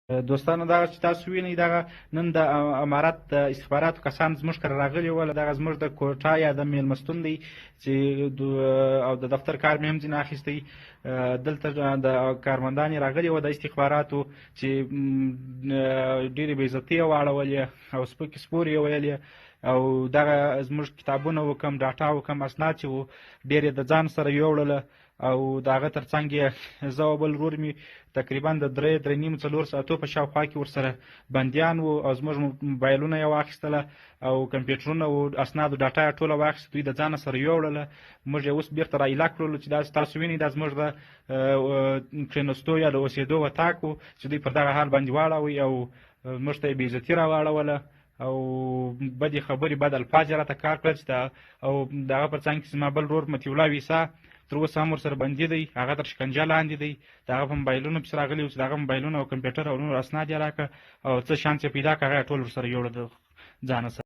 دوستانو دغه چې تاسو وینئ دغه نن د امارت د استخباراتو کسان زموږ کره راغلي ول. دغه زموږ د کوټه یا د میلمستون دی چې او د دفتر کار مې هم ځینې اخیستی. دلته د کارمندان یې راغلي وه د استخباراتو چې ډېرې بې عزتۍ یې واړولې او سپکې سپورې یې ویلې او دغه زموږ کتابونه وکم ډاټا وکم اسناد چې وو ډېر یې د ځان سره یوړله او د هغه تر څنګ یې زه او بل ورور مې تقریبا د 3.5-4 ساعتو په شاوخوا کې ورسره بندیان وو او زموږ موبایلونه یې واخیستله او کمپیوټرونه وو اسناد او ډاټا یې ټوله واخیسته. دوی د ځانه سره یوړله. موږ یې اوس بېرته را ایله کړلو چې دا تاسو وینئ دا زموږ د کښېنستو یا د اوسېدو وطاق وو چې دوی پر دغه حال باندې واړوئ او موږ ته یې بې عزتي را واړوله او بدې خبرې بد الفاظ یې راته کار کړل چې او د هغه پر څنګ کې زما بل ورور مطیع الله ویسا تر اوسه هم ورسره بندي دی. هغه تر شکنجه لاندې دی. د هغه په موبایلونو پسې راغلي وو چې د هغه موبایلونه او کمپیوټر او نور اسناد یې راکړه او څه شانس یې پیدا کړه هغه یې ټول ورسره یوړه د ځانه سره.